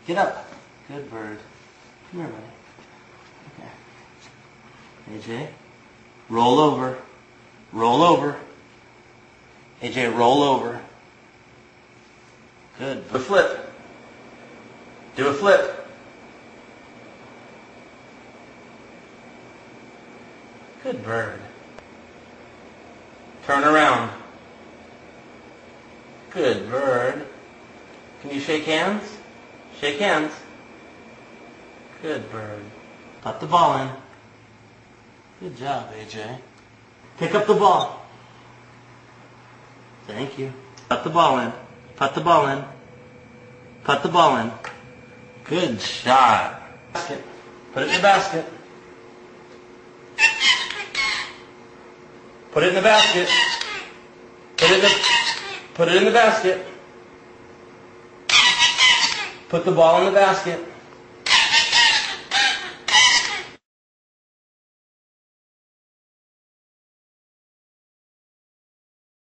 Get up. Good bird. Come here, buddy. Okay. AJ, roll over. Roll over. AJ, roll over. Good. Do a flip. Do a flip. Good bird. Turn around. Good bird. Can you shake hands? Shake hands. Good bird. Put the ball in. Good job, AJ. Pick up the ball. Thank you. Put the ball in. Put the ball in. Put the ball in. Good shot. Basket. Put it in the basket. Put it in the basket. Put it in the basket. Put the ball in the basket.